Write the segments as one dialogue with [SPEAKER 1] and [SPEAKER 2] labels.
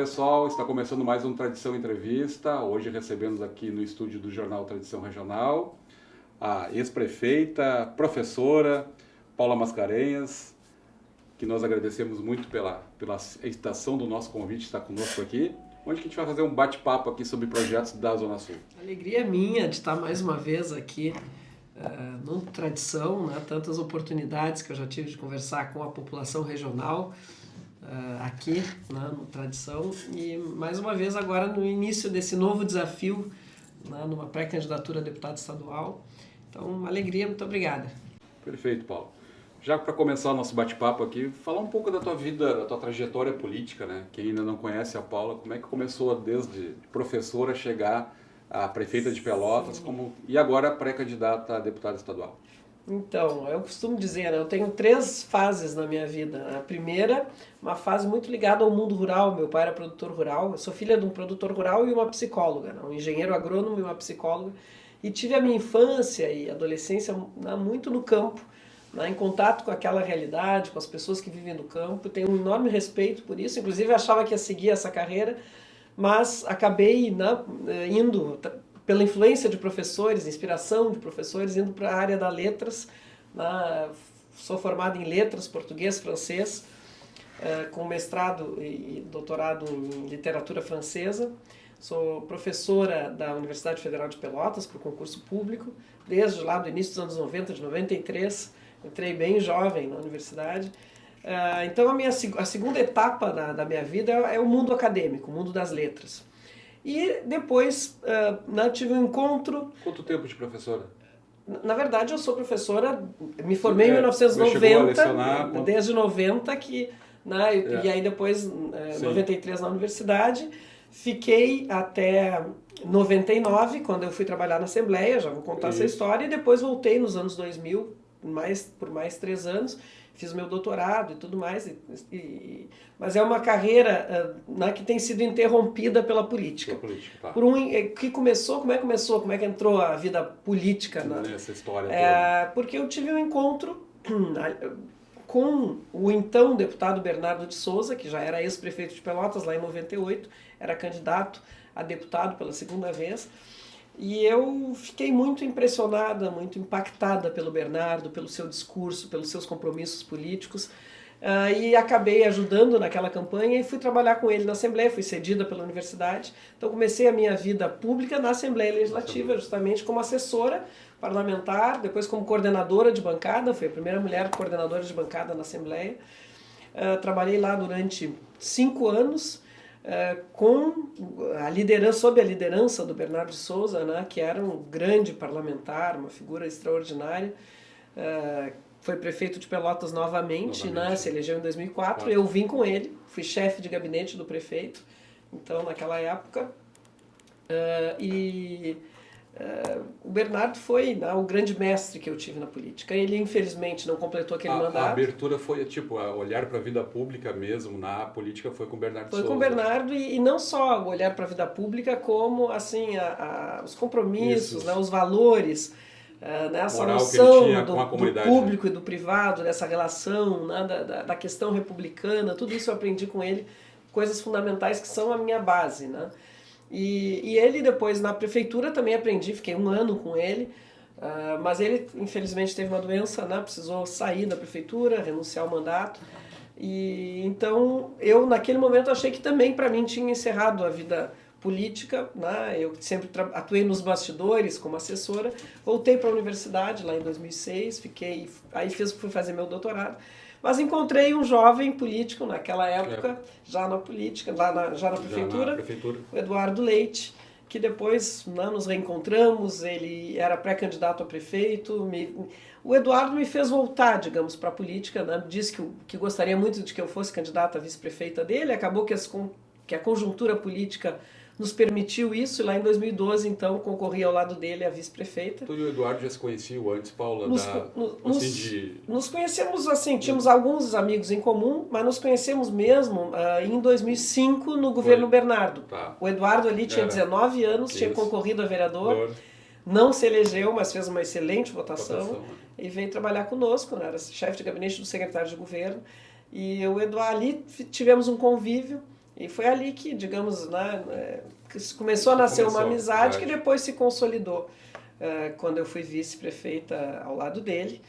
[SPEAKER 1] pessoal, está começando mais um Tradição Entrevista. Hoje recebemos aqui no estúdio do jornal Tradição Regional a ex-prefeita, professora Paula Mascarenhas, que nós agradecemos muito pela aceitação do nosso convite, estar conosco aqui, onde a gente vai fazer um bate-papo aqui sobre projetos da Zona Sul.
[SPEAKER 2] Alegria minha de estar mais uma vez aqui no Tradição, né? Tantas oportunidades que eu já tive de conversar com a população regional aqui, né, no Tradição, e mais uma vez agora no início desse novo desafio, né, numa pré-candidatura a deputado estadual. Então, uma alegria, muito obrigada.
[SPEAKER 1] Perfeito, Paulo. Já para começar o nosso bate-papo aqui, falar um pouco da tua vida, da tua trajetória política, né? Quem ainda não conhece a Paula, como é que começou desde professora a chegar a prefeita de Pelotas e agora pré-candidata a deputada estadual?
[SPEAKER 2] Então, eu costumo dizer, né, eu tenho 3 fases na minha vida. A primeira, uma fase muito ligada ao mundo rural. Meu pai era produtor rural, eu sou filha de um produtor rural e uma psicóloga, né, um engenheiro agrônomo e uma psicóloga. E tive a minha infância e adolescência muito no campo, né, em contato com aquela realidade, com as pessoas que vivem no campo. Tenho um enorme respeito por isso, inclusive achava que ia seguir essa carreira, mas acabei indo pela influência de professores, inspiração de professores, indo para a área da letras. Sou formado em letras, português, francês, com mestrado e doutorado em literatura francesa. Sou professora da Universidade Federal de Pelotas, por concurso público, desde lá do início dos anos 90, de 93. Entrei bem jovem na universidade. Então a segunda etapa da minha vida é o mundo acadêmico, o mundo das letras. E depois tive um encontro...
[SPEAKER 1] Quanto tempo de professora?
[SPEAKER 2] Na verdade, eu sou professora, me formei em 1990, desde 90, e aí depois, 93 na universidade, fiquei até 99, quando eu fui trabalhar na Assembleia, já vou contar essa história, e depois voltei nos anos 2000, por mais 3 anos, fiz meu doutorado e tudo mais, mas é uma carreira que tem sido interrompida pela política.
[SPEAKER 1] Tá.
[SPEAKER 2] Como é que começou, como é que entrou a vida política?
[SPEAKER 1] Nessa história toda.
[SPEAKER 2] Porque eu tive um encontro com o então deputado Bernardo de Souza, que já era ex-prefeito de Pelotas lá em 98, era candidato a deputado pela segunda vez. E eu fiquei muito impressionada, muito impactada pelo Bernardo, pelo seu discurso, pelos seus compromissos políticos, e acabei ajudando naquela campanha e fui trabalhar com ele na Assembleia, fui cedida pela universidade. Então comecei a minha vida pública na Assembleia Legislativa, justamente como assessora parlamentar, depois como coordenadora de bancada, fui a primeira mulher coordenadora de bancada na Assembleia. Trabalhei lá durante 5 anos, sob a liderança do Bernardo de Souza, né, que era um grande parlamentar, uma figura extraordinária. Foi prefeito de Pelotas novamente. Né, se elegeu em 2004. Eu vim com ele, fui chefe de gabinete do prefeito, então naquela época. O Bernardo foi o grande mestre que eu tive na política. Ele, infelizmente, não completou aquele mandato.
[SPEAKER 1] A abertura foi, olhar para a vida pública mesmo, na política, foi com o Bernardo Souza.
[SPEAKER 2] Foi com o Bernardo, e não só o olhar para a vida pública, como assim, os compromissos, os valores, essa noção do público, né, e do privado, dessa relação, da questão republicana. Tudo isso eu aprendi com ele, coisas fundamentais que são a minha base, né? E ele depois na prefeitura também aprendi, fiquei 1 ano com ele, mas ele infelizmente teve uma doença, né, precisou sair da prefeitura, renunciar ao mandato, e então eu naquele momento achei que também para mim tinha encerrado a vida política, né? Eu sempre atuei nos bastidores como assessora, voltei para a universidade lá em 2006, fui fazer meu doutorado. Mas encontrei um jovem político naquela época, já na política, já na prefeitura, o Eduardo Leite, que depois nos reencontramos. Ele era pré-candidato a prefeito. O Eduardo me fez voltar, digamos, para a política, né? Disse que gostaria muito de que eu fosse candidata a vice-prefeita dele. Acabou que a conjuntura política nos permitiu isso, e lá em 2012, então, concorri ao lado dele a vice-prefeita.
[SPEAKER 1] Tu e o Eduardo já se conheciam antes, Paula?
[SPEAKER 2] Nos conhecemos, assim, tínhamos alguns amigos em comum, mas nos conhecemos mesmo em 2005 no governo Bernardo.
[SPEAKER 1] Tá.
[SPEAKER 2] O Eduardo ali tinha 19 anos, tinha concorrido a vereador, não se elegeu, mas fez uma excelente votação. E veio trabalhar conosco, né? Era chefe de gabinete do secretário de governo. E o Eduardo ali tivemos um convívio. E foi ali que, digamos, né, começou a nascer uma amizade que depois se consolidou. Quando eu fui vice-prefeita ao lado dele,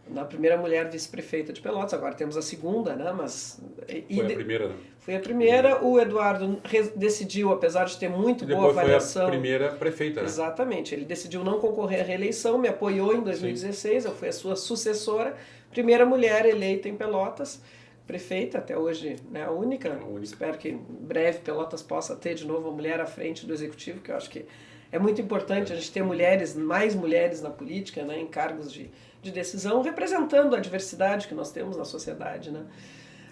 [SPEAKER 2] na primeira mulher vice-prefeita de Pelotas, agora temos a segunda, né? Mas
[SPEAKER 1] foi a primeira, né?
[SPEAKER 2] Foi a primeira. O Eduardo decidiu, apesar de ter muito boa avaliação.
[SPEAKER 1] Foi a primeira prefeita, né?
[SPEAKER 2] Exatamente. Ele decidiu não concorrer à reeleição, me apoiou em 2016, eu fui a sua sucessora, primeira mulher eleita em Pelotas, prefeita, até hoje, né, a única. Espero que em breve Pelotas possa ter de novo uma mulher à frente do executivo, que eu acho que é muito importante a gente ter mais mulheres na política, né, em cargos de decisão, representando a diversidade que nós temos na sociedade, né?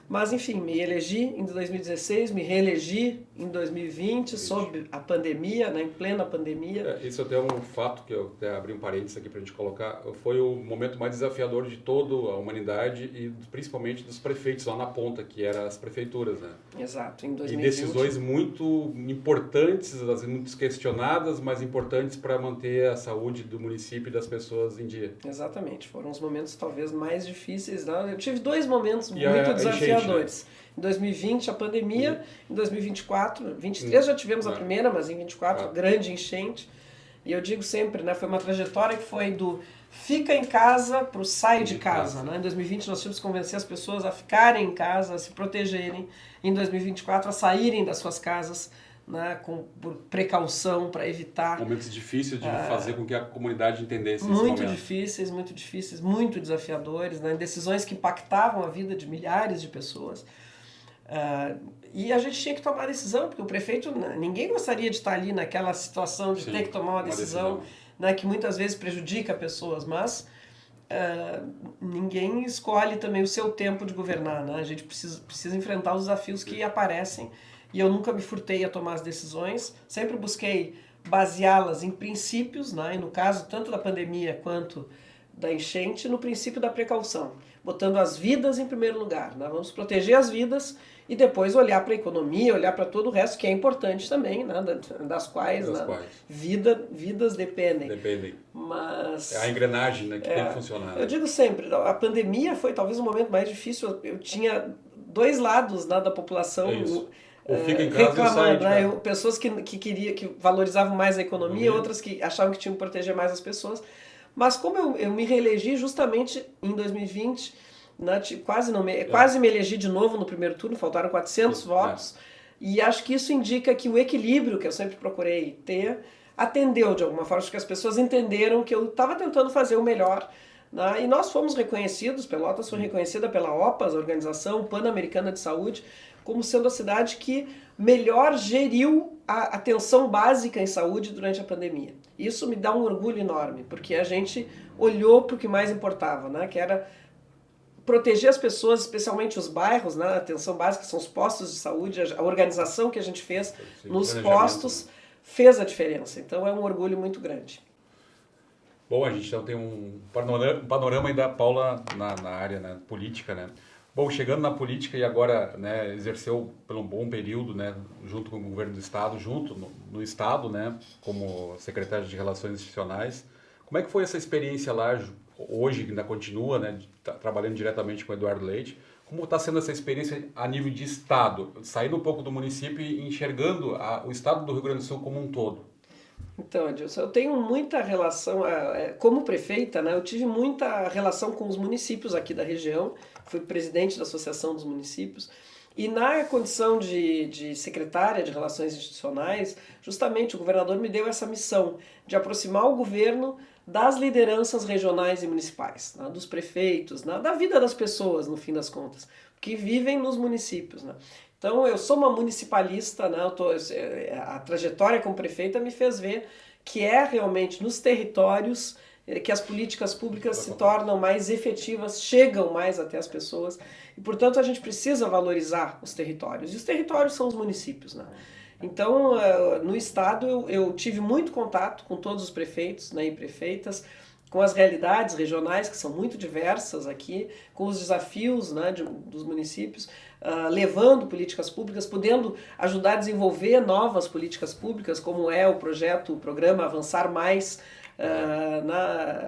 [SPEAKER 2] Mas, enfim, me elegi em 2016, me reelegi em 2020, sob a pandemia, né, em plena pandemia.
[SPEAKER 1] Isso até é um fato que eu até abri um parênteses aqui para a gente colocar. Foi o momento mais desafiador de toda a humanidade e principalmente dos prefeitos lá na ponta, que eram as prefeituras, né?
[SPEAKER 2] Exato, em 2020.
[SPEAKER 1] E decisões muito importantes, às vezes muito questionadas, mas importantes para manter a saúde do município e das pessoas em dia.
[SPEAKER 2] Exatamente, foram os momentos talvez mais difíceis. Né? Eu tive 2 momentos muito desafiadores. Em 2020, a pandemia, em 2024, 2023 já tivemos a primeira, mas em 2024, grande enchente. E eu digo sempre, né, foi uma trajetória que foi do fica em casa para o sai de casa. Né? Em 2020 nós tivemos que convencer as pessoas a ficarem em casa, a se protegerem. Em 2024 a saírem das suas casas, né, por precaução, para evitar...
[SPEAKER 1] Momentos difíceis de fazer com que a comunidade entendesse esse
[SPEAKER 2] momento. Muito difíceis, muito desafiadores, né, decisões que impactavam a vida de milhares de pessoas. E a gente tinha que tomar decisão, porque o prefeito, ninguém gostaria de estar ali naquela situação de ter que tomar uma decisão. Né, que muitas vezes prejudica pessoas, mas ninguém escolhe também o seu tempo de governar. Né? A gente precisa enfrentar os desafios que aparecem. E eu nunca me furtei a tomar as decisões, sempre busquei baseá-las em princípios, né? E no caso tanto da pandemia quanto da enchente, no princípio da precaução, botando as vidas em primeiro lugar. Né? Vamos proteger as vidas e depois olhar para a economia, olhar para todo o resto, que é importante também, né? das quais. Vidas dependem. Mas,
[SPEAKER 1] é a engrenagem, né, que tem que funcionar.
[SPEAKER 2] Eu digo sempre, a pandemia foi talvez o momento mais difícil. Eu tinha 2 lados, né, da população...
[SPEAKER 1] Ou fica em casa reclamando,
[SPEAKER 2] né? Pessoas que valorizavam mais a economia, outras que achavam que tinham que proteger mais as pessoas. Mas como eu me reelegi justamente em 2020, né, quase me elegi de novo no primeiro turno, faltaram 400 votos, e acho que isso indica que o equilíbrio que eu sempre procurei ter atendeu de alguma forma, acho que as pessoas entenderam que eu estava tentando fazer o melhor. Né? E nós fomos reconhecidos, Pelotas foi reconhecida pela OPAS, a Organização Pan-Americana de Saúde, como sendo a cidade que melhor geriu a atenção básica em saúde durante a pandemia. Isso me dá um orgulho enorme, porque a gente olhou para o que mais importava, né? Que era proteger as pessoas, especialmente os bairros, né? A atenção básica são os postos de saúde, a organização que a gente fez nos postos fez a diferença. Então é um orgulho muito grande.
[SPEAKER 1] Bom, a gente então tem um panorama aí da Paula na área, né, política, né? Bom, chegando na política e agora, né, exerceu por um bom período, né, junto com o governo do estado, no estado, né, como secretário de Relações Institucionais. Como é que foi essa experiência lá, hoje ainda continua, né, trabalhando diretamente com o Eduardo Leite? Como está sendo essa experiência a nível de estado, saindo um pouco do município e enxergando o estado do Rio Grande do Sul como um todo?
[SPEAKER 2] Então, Edilson, eu tenho muita relação, como prefeita, né, eu tive muita relação com os municípios aqui da região, fui presidente da Associação dos Municípios, e na condição de secretária de Relações Institucionais, justamente o governador me deu essa missão de aproximar o governo das lideranças regionais e municipais, né, dos prefeitos, né, da vida das pessoas, no fim das contas, que vivem nos municípios. Né. Então, eu sou uma municipalista, né? A trajetória como prefeita me fez ver que é realmente nos territórios que as políticas públicas se tornam mais efetivas, chegam mais até as pessoas e, portanto, a gente precisa valorizar os territórios. E os territórios são os municípios, né? Então, no estado, eu tive muito contato com todos os prefeitos, né, e prefeitas, com as realidades regionais, que são muito diversas aqui, com os desafios, né, dos municípios, levando políticas públicas, podendo ajudar a desenvolver novas políticas públicas, como é o programa Avançar Mais,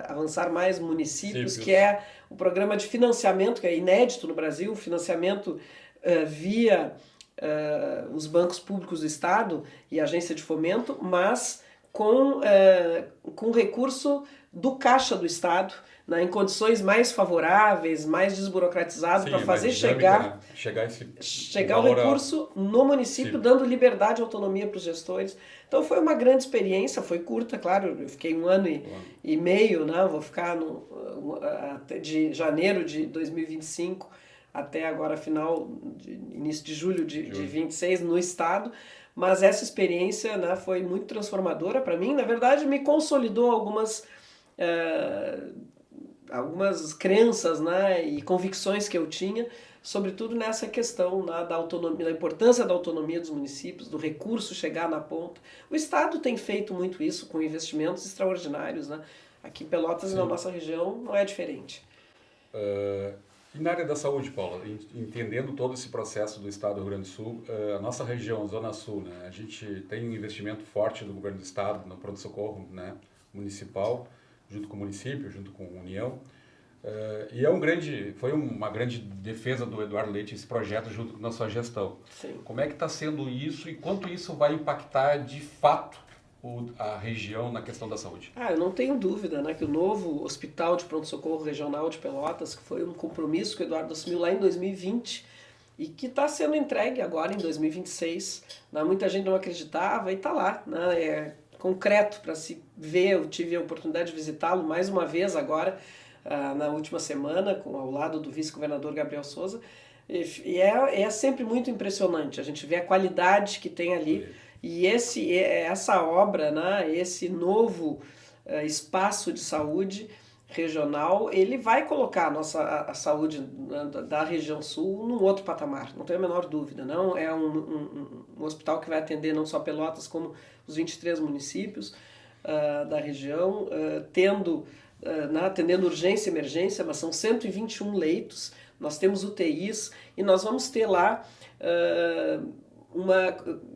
[SPEAKER 2] Avançar Mais Municípios, que é o programa de financiamento, que é inédito no Brasil, financiamento via os bancos públicos do Estado e a agência de fomento, mas com recurso do caixa do Estado, né, em condições mais favoráveis, mais desburocratizadas, para fazer chegar o recurso no município, dando liberdade e autonomia para os gestores. Então foi uma grande experiência, foi curta, claro, eu fiquei 1 ano e meio, né, vou ficar de janeiro de 2025 até agora início de julho de 26 no Estado, mas essa experiência, né, foi muito transformadora para mim. Na verdade, me consolidou algumas crenças, né, e convicções que eu tinha, sobretudo nessa questão, né, da autonomia, da importância da autonomia dos municípios, do recurso chegar na ponta. O Estado tem feito muito isso com investimentos extraordinários, né? Aqui em Pelotas, na nossa região, não é diferente.
[SPEAKER 1] E na área da saúde, Paula, entendendo todo esse processo do Estado do Rio Grande do Sul, a nossa região, Zona Sul, né, a gente tem um investimento forte do governo do Estado no pronto-socorro, né, municipal, junto com o município, junto com a União. E foi uma grande defesa do Eduardo Leite esse projeto junto com a sua gestão.
[SPEAKER 2] Sim.
[SPEAKER 1] Como é que está sendo isso e quanto isso vai impactar de fato a região na questão da saúde?
[SPEAKER 2] Eu não tenho dúvida, né, que o novo Hospital de Pronto-Socorro Regional de Pelotas, que foi um compromisso que o Eduardo assumiu lá em 2020 e que está sendo entregue agora em 2026, né, muita gente não acreditava e está lá, né, é concreto para se ver. Eu tive a oportunidade de visitá-lo mais uma vez agora, na última semana, ao lado do vice-governador Gabriel Souza, e é sempre muito impressionante, a gente vê a qualidade que tem ali. E essa obra, né, esse novo espaço de saúde regional, ele vai colocar a saúde da região sul num outro patamar, não tenho a menor dúvida. Não é um hospital que vai atender não só Pelotas, como os 23 municípios da região, atendendo urgência e emergência, mas são 121 leitos, nós temos UTIs e nós vamos ter lá uma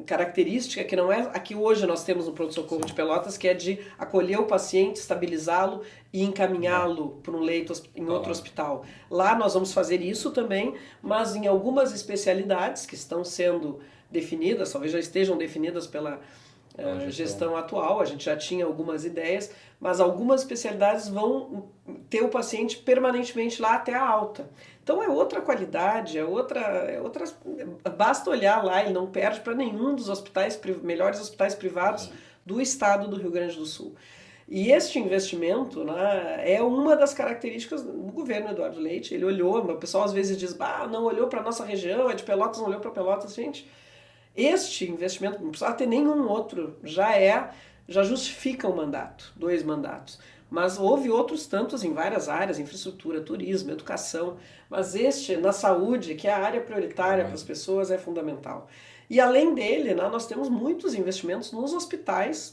[SPEAKER 2] característica que não é a que hoje nós temos no pronto-socorro de Pelotas, que é de acolher o paciente, estabilizá-lo e encaminhá-lo para um leito em outro hospital. Lá nós vamos fazer isso também, mas em algumas especialidades que estão sendo definidas, talvez já estejam definidas pela gestão atual, a gente já tinha algumas ideias, mas algumas especialidades vão ter o paciente permanentemente lá até a alta. Então é outra qualidade, basta olhar lá, ele não perde para nenhum dos melhores hospitais privados do estado do Rio Grande do Sul. E este investimento, né, é uma das características do governo Eduardo Leite. Ele olhou, o pessoal às vezes diz, não olhou para a nossa região, é de Pelotas, não olhou para Pelotas. Gente, este investimento, não precisa ter nenhum outro, já justifica um mandato, 2 mandatos. Mas houve outros tantos em várias áreas, infraestrutura, turismo, educação, mas este, na saúde, que é a área prioritária para as pessoas, é fundamental. E além dele, né, nós temos muitos investimentos nos hospitais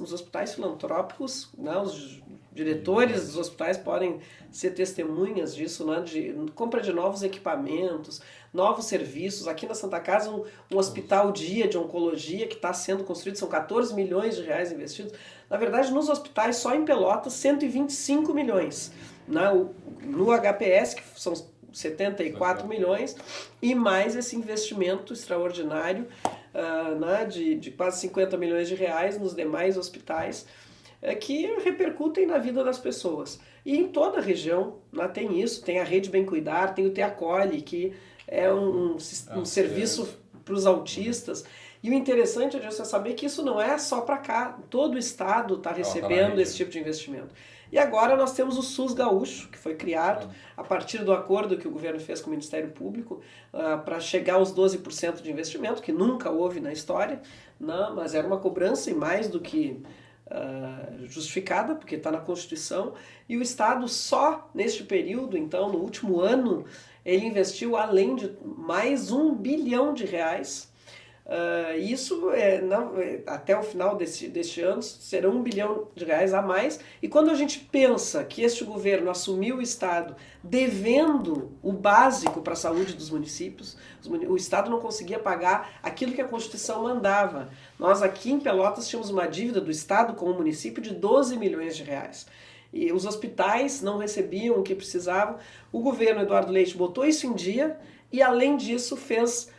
[SPEAKER 2] filantrópicos, né, os diretores dos hospitais podem ser testemunhas disso, né, de compra de novos equipamentos, novos serviços. Aqui na Santa Casa, um hospital dia de oncologia que está sendo construído, são 14 milhões de reais investidos. Na verdade, nos hospitais, só em Pelotas, 125 milhões. No HPS, que são 74 milhões, e mais esse investimento extraordinário de quase 50 milhões de reais nos demais hospitais, que repercutem na vida das pessoas. E em toda a região tem isso, tem a Rede Bem Cuidar, tem o Te Acolhe, que é um serviço para os autistas. E o interessante é você saber que isso não é só para cá, todo o estado está recebendo esse tipo de investimento. E agora nós temos o SUS Gaúcho, que foi criado a partir do acordo que o governo fez com o Ministério Público para chegar aos 12% de investimento, que nunca houve na história, mas era uma cobrança e mais do que justificada, porque está na Constituição. E o Estado só neste período, então, no último ano, ele investiu além de mais R$1 bilhão. Isso até o final deste ano será R$1 bilhão a mais. E quando a gente pensa que este governo assumiu o Estado devendo o básico para a saúde dos municípios, o Estado não conseguia pagar aquilo que a Constituição mandava. Nós aqui em Pelotas tínhamos uma dívida do Estado com o município de R$12 milhões. E os hospitais não recebiam o que precisavam. O governo Eduardo Leite botou isso em dia e, além disso, fez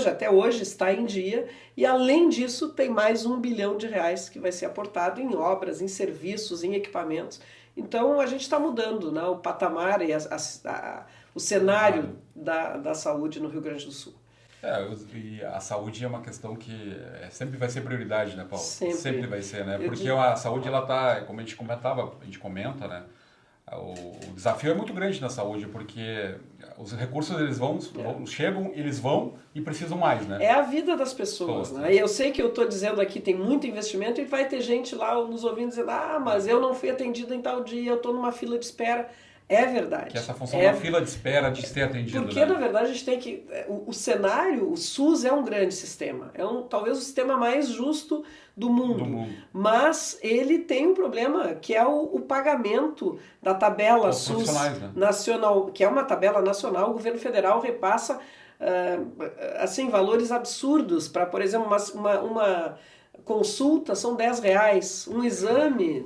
[SPEAKER 2] até hoje está em dia, e além disso tem mais R$1 bilhão que vai ser aportado em obras, em serviços, em equipamentos. Então a gente está mudando, né, o patamar e o cenário da saúde no Rio Grande do Sul.
[SPEAKER 3] E a saúde é uma questão que sempre vai ser prioridade, né, Paulo?
[SPEAKER 2] Sempre
[SPEAKER 3] vai ser, né? Porque a saúde, ela tá, como a gente comenta, né? O desafio é muito grande na saúde, porque os recursos chegam, eles vão e precisam mais, né?
[SPEAKER 2] É a vida das pessoas, né? E eu sei que eu estou dizendo aqui, tem muito investimento e vai ter gente lá nos ouvindo dizendo, mas eu não fui atendido em tal dia, eu estou numa fila de espera. É verdade.
[SPEAKER 3] Que essa função da fila de espera de ser atendido.
[SPEAKER 2] Porque, na verdade, a gente tem que... O cenário, o SUS é um grande sistema. talvez o sistema mais justo do mundo. Mas ele tem um problema, que é o pagamento da tabela SUS nacional, que é uma tabela nacional. O governo federal repassa valores absurdos para, por exemplo, uma consulta são R$10, um exame,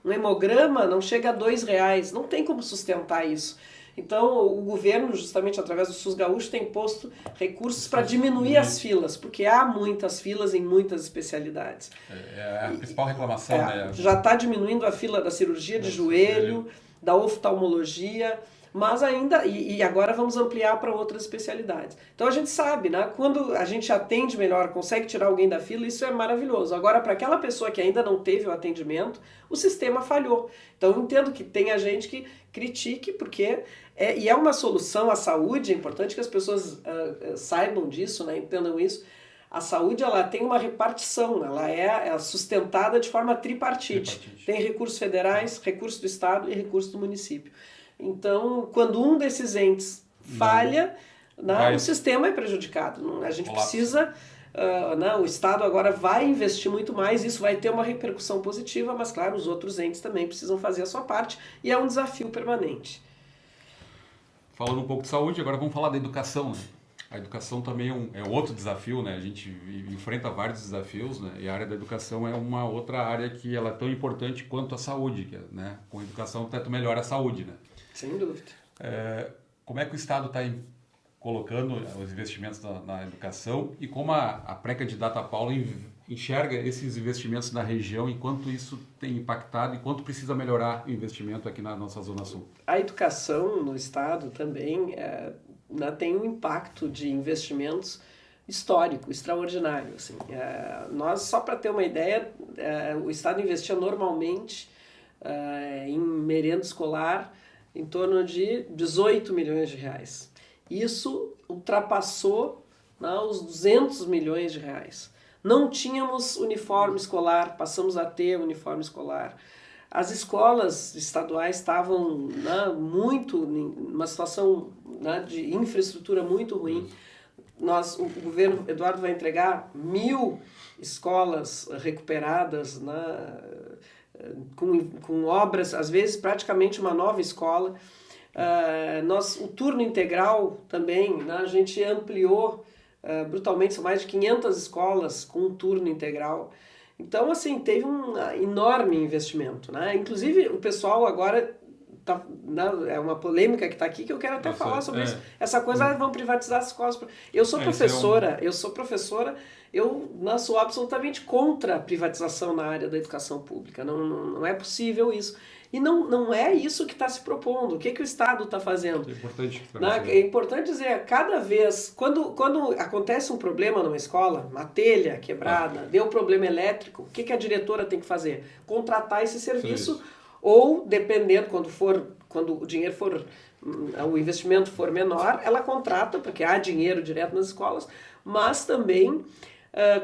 [SPEAKER 2] um hemograma não chega a R$2, não tem como sustentar isso. Então o governo, justamente através do SUS Gaúcho, tem posto recursos para diminuir as filas, porque há muitas filas em muitas especialidades.
[SPEAKER 3] É a principal reclamação, né?
[SPEAKER 2] Já está diminuindo a fila da cirurgia de joelho, da oftalmologia, mas ainda, e agora vamos ampliar para outras especialidades. Então a gente sabe, né? Quando a gente atende melhor, consegue tirar alguém da fila, isso é maravilhoso. Agora, para aquela pessoa que ainda não teve o atendimento, o sistema falhou. Então eu entendo que tem a gente que critique, porque é uma solução à saúde, é importante que as pessoas saibam disso, né? Entendam isso. A saúde, ela tem uma repartição, ela é sustentada de forma tripartite. Tem recursos federais, recursos do Estado e recursos do município. Então, quando um desses entes falha, o sistema é prejudicado. A gente precisa... o Estado agora vai investir muito mais, isso vai ter uma repercussão positiva, mas, claro, os outros entes também precisam fazer a sua parte, e é um desafio permanente.
[SPEAKER 3] Falando um pouco de saúde, agora vamos falar da educação, né? A educação também é outro desafio, né? A gente enfrenta vários desafios, né? E a área da educação é uma outra área que ela é tão importante quanto a saúde, né? Com a educação, tanto melhora a saúde, né?
[SPEAKER 2] Sem dúvida.
[SPEAKER 3] Como é que o Estado está colocando os investimentos na educação e como a pré-candidata Paula enxerga esses investimentos na região e quanto isso tem impactado e quanto precisa melhorar o investimento aqui na nossa Zona Sul?
[SPEAKER 2] A educação no Estado também tem um impacto de investimentos histórico, extraordinário. Assim. Nós, só para ter uma ideia, o Estado investia normalmente em merenda escolar em torno de R$18 milhões. Isso ultrapassou os R$200 milhões. Não tínhamos uniforme escolar, passamos a ter uniforme escolar. As escolas estaduais estavam numa situação de infraestrutura muito ruim. O governo Eduardo vai entregar 1.000 escolas recuperadas, com obras, às vezes praticamente uma nova escola. O turno integral também, a gente ampliou brutalmente, são mais de 500 escolas com um turno integral. Então, assim, teve um enorme investimento, né? Inclusive, o pessoal agora, é uma polêmica que está aqui, que eu quero até falar sobre isso. Essa coisa, vão privatizar as escolas. Eu sou professora, eu sou absolutamente contra a privatização na área da educação pública. Não é possível isso. E não é isso que está se propondo. O que o Estado está fazendo? É importante dizer, cada vez, quando acontece um problema numa escola, uma telha quebrada, deu problema elétrico, o que a diretora tem que fazer? Contratar esse serviço, ou, dependendo, quando o dinheiro o investimento for menor, ela contrata, porque há dinheiro direto nas escolas, mas também,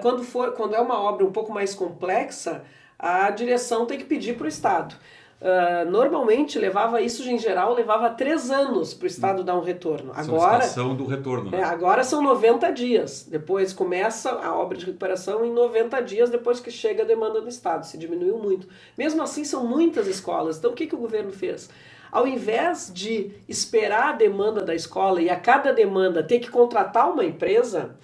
[SPEAKER 2] quando é uma obra um pouco mais complexa, a direção tem que pedir para o Estado. Normalmente em geral levava 3 anos para o Estado dar um retorno. Agora
[SPEAKER 3] do retorno, né?
[SPEAKER 2] Agora são 90 dias. Depois começa a obra de recuperação em 90 dias depois que chega a demanda do Estado. Se diminuiu muito. Mesmo assim, são muitas escolas. Então, o que o governo fez? Ao invés de esperar a demanda da escola e a cada demanda ter que contratar uma empresa,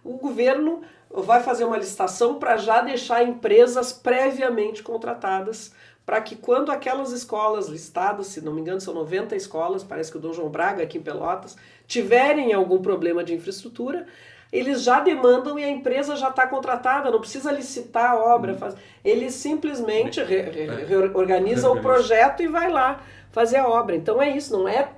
[SPEAKER 2] o governo vai fazer uma licitação para já deixar empresas previamente contratadas para que quando aquelas escolas listadas, se não me engano são 90 escolas, parece que o Dom João Braga aqui em Pelotas, tiverem algum problema de infraestrutura, eles já demandam e a empresa já está contratada, não precisa licitar a obra. Eles simplesmente organizam o projeto e vai lá fazer a obra. Então é isso, não é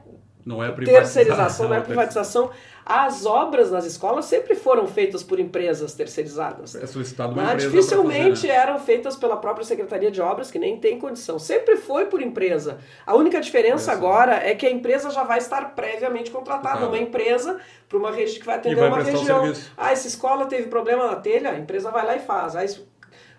[SPEAKER 2] terceirização, não é privatização. As obras nas escolas sempre foram feitas por empresas terceirizadas.
[SPEAKER 3] É solicitado uma empresa
[SPEAKER 2] dificilmente
[SPEAKER 3] fazer, né?
[SPEAKER 2] Eram feitas pela própria Secretaria de Obras, que nem tem condição. Sempre foi por empresa. A única diferença agora é que a empresa já vai estar previamente contratada. Uma empresa para uma rede que vai atender uma região. Essa escola teve problema na telha, a empresa vai lá e faz.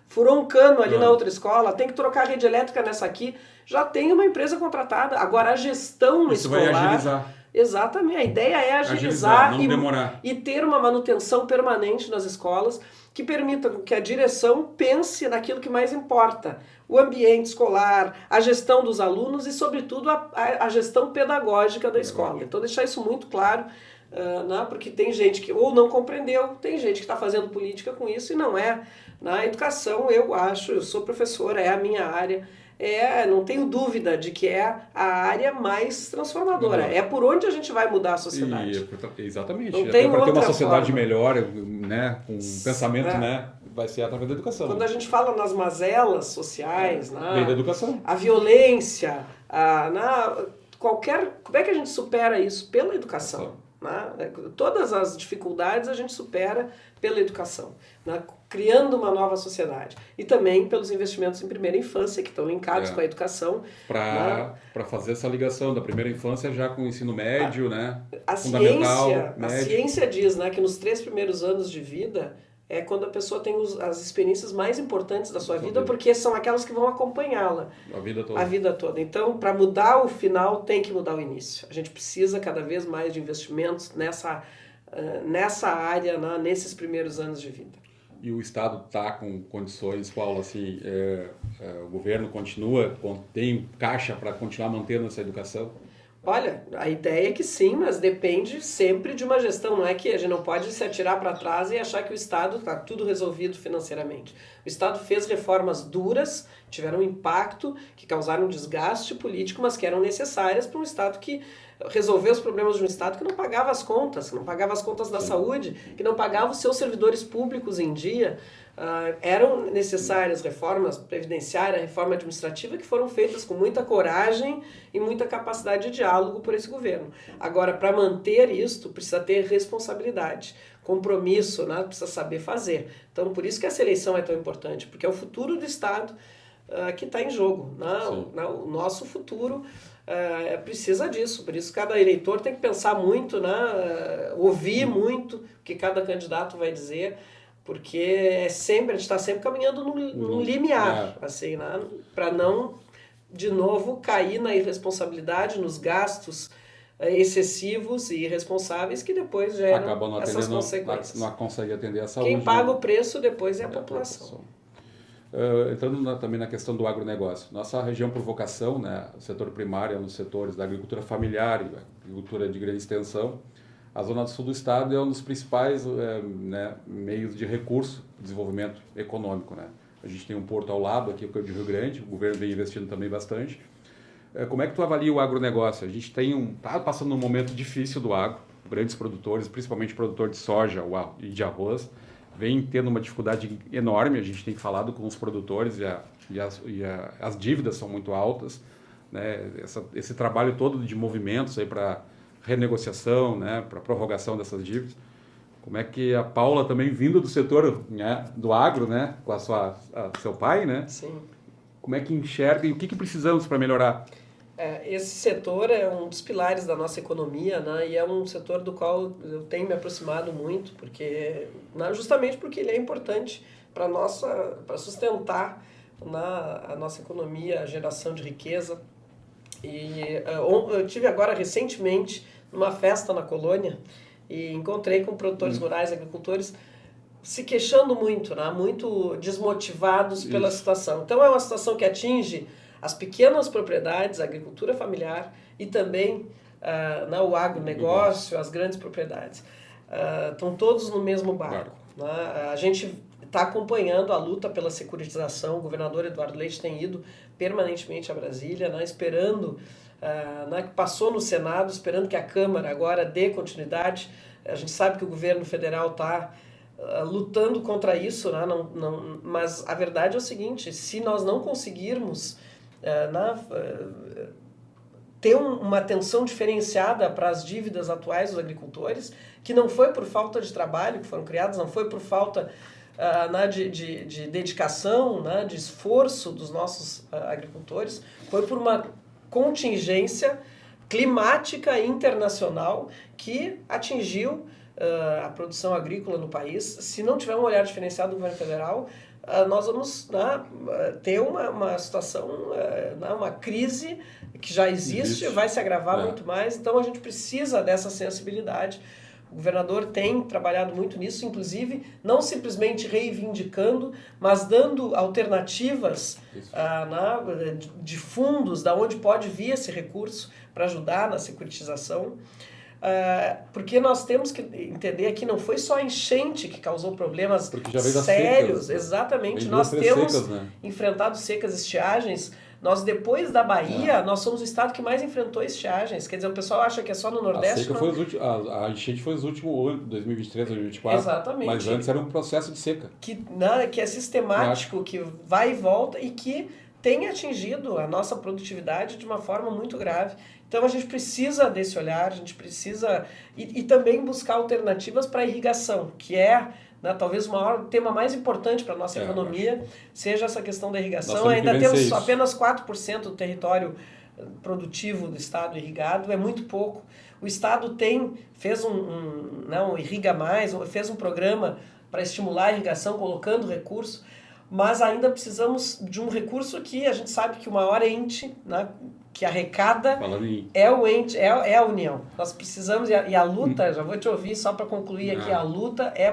[SPEAKER 2] Furou um cano ali na outra escola, tem que trocar a rede elétrica nessa aqui. Já tem uma empresa contratada. Agora a gestão escolar...
[SPEAKER 3] Isso vai agilizar.
[SPEAKER 2] Exatamente, a ideia é agilizar
[SPEAKER 3] e
[SPEAKER 2] ter uma manutenção permanente nas escolas que permita que a direção pense naquilo que mais importa, o ambiente escolar, a gestão dos alunos e, sobretudo, a gestão pedagógica da escola. Então, deixar isso muito claro, porque tem gente que ou não compreendeu, tem gente que está fazendo política com isso e não é. Na educação, eu sou professora, é a minha área, não tenho dúvida de que é a área mais transformadora. É por onde a gente vai mudar a sociedade.
[SPEAKER 3] Exatamente.
[SPEAKER 2] Não tem
[SPEAKER 3] para ter uma sociedade
[SPEAKER 2] forma.
[SPEAKER 3] melhor, né, com pensamento, né, vai ser através da educação.
[SPEAKER 2] Quando a gente fala nas mazelas sociais,
[SPEAKER 3] vem da educação.
[SPEAKER 2] A violência, como é que a gente supera isso? Pela educação. Todas as dificuldades a gente supera pela educação, criando uma nova sociedade. E também pelos investimentos em primeira infância, que estão linkados com a educação.
[SPEAKER 3] Para fazer essa ligação da primeira infância já com o ensino médio,
[SPEAKER 2] fundamental, médio. A ciência diz que nos 3 primeiros anos de vida é quando a pessoa tem as experiências mais importantes da sua vida, porque são aquelas que vão acompanhá-la a vida toda. Então, para mudar o final, tem que mudar o início. A gente precisa cada vez mais de investimentos nessa área, nesses primeiros anos de vida.
[SPEAKER 3] E o Estado está com condições, Paulo, assim, o governo tem caixa para continuar mantendo essa educação?
[SPEAKER 2] Olha, a ideia é que sim, mas depende sempre de uma gestão. Não é que a gente não pode se atirar para trás e achar que o Estado está tudo resolvido financeiramente. O Estado fez reformas duras, tiveram um impacto, que causaram um desgaste político, mas que eram necessárias para um Estado que resolveu os problemas de um Estado que não pagava as contas, que não pagava as contas da saúde, que não pagava os seus servidores públicos em dia. Eram necessárias reformas previdenciárias, reforma administrativa, que foram feitas com muita coragem e muita capacidade de diálogo por esse governo. Agora, para manter isto, precisa ter responsabilidade, compromisso, precisa saber fazer. Então, por isso que essa eleição é tão importante, porque é o futuro do Estado que está em jogo. O nosso futuro precisa disso, por isso cada eleitor tem que pensar muito, ouvir muito o que cada candidato vai dizer, porque a gente está sempre caminhando num limiar, assim, para não, de novo, cair na irresponsabilidade, nos gastos excessivos e irresponsáveis que depois geram essas consequências.
[SPEAKER 3] Não consegue atender a saúde.
[SPEAKER 2] Quem paga o preço depois é a população.
[SPEAKER 3] Entrando também na questão do agronegócio. Nossa região por vocação, o setor primário é um dos setores da agricultura familiar e agricultura de grande extensão. A Zona Sul do Estado é um dos principais meios de recurso de desenvolvimento econômico. A gente tem um porto ao lado, aqui de Rio Grande, o governo vem investindo também bastante. Como é que tu avalia o agronegócio? A gente está passando um momento difícil do agro, grandes produtores, principalmente produtor de soja e de arroz, vem tendo uma dificuldade enorme, a gente tem falado com os produtores e as dívidas são muito altas. Esse trabalho todo de movimentos para renegociação, para prorrogação dessas dívidas. Como é que a Paula também vindo do setor do agro, com seu pai,
[SPEAKER 2] Sim.
[SPEAKER 3] Como é que enxerga e o que precisamos para melhorar?
[SPEAKER 2] Esse setor é um dos pilares da nossa economia, e é um setor do qual eu tenho me aproximado muito, justamente porque ele é importante para sustentar a nossa economia, a geração de riqueza. E eu tive agora recentemente numa festa na colônia e encontrei com produtores rurais, agricultores, se queixando muito, muito desmotivados pela situação. Então é uma situação que atinge as pequenas propriedades, a agricultura familiar e também o agronegócio, as grandes propriedades. Estão todos no mesmo barco. A gente está acompanhando a luta pela securitização. O governador Eduardo Leite tem ido permanentemente a Brasília, né, esperando, né, que passou no Senado, esperando que a Câmara agora dê continuidade. A gente sabe que o governo federal está lutando contra isso, né, mas a verdade é o seguinte: se nós não conseguirmos ter uma atenção diferenciada para as dívidas atuais dos agricultores, que não foi por falta de trabalho que foram criadas, não foi por falta de dedicação, de esforço dos nossos agricultores, foi por uma contingência climática internacional que atingiu a produção agrícola no país. Se não tiver um olhar diferenciado do governo federal, nós vamos ter uma situação, uma crise que já existe, vai se agravar muito mais. Então a gente precisa dessa sensibilidade. O governador tem trabalhado muito nisso, inclusive não simplesmente reivindicando, mas dando alternativas de fundos, da onde pode vir esse recurso para ajudar na securitização. Porque nós temos que entender que não foi só a enchente que causou problemas sérios.
[SPEAKER 1] Secas,
[SPEAKER 2] exatamente, nós temos
[SPEAKER 1] secas,
[SPEAKER 2] enfrentado secas, estiagens. Nós, depois da Bahia, nós somos o estado que mais enfrentou estiagens. Quer dizer, o pessoal acha que é só no Nordeste.
[SPEAKER 1] A enchente foi os últimos anos, 2023, 2024.
[SPEAKER 2] Exatamente.
[SPEAKER 1] Mas antes era um processo de seca.
[SPEAKER 2] Que é sistemático, que vai e volta e que tem atingido a nossa produtividade de uma forma muito grave. Então a gente precisa desse olhar, a gente precisa... E também buscar alternativas para a irrigação, que é... talvez o tema mais importante para a nossa economia seja essa questão da irrigação. Ainda temos apenas 4% do território produtivo do estado irrigado, é muito pouco. O estado fez Irriga Mais, fez um programa para estimular a irrigação, colocando recurso, mas ainda precisamos de um recurso que a gente sabe que o maior ente, que arrecada é o ente, é a União. Nós precisamos, e a luta, já vou te ouvir só para concluir aqui, a luta é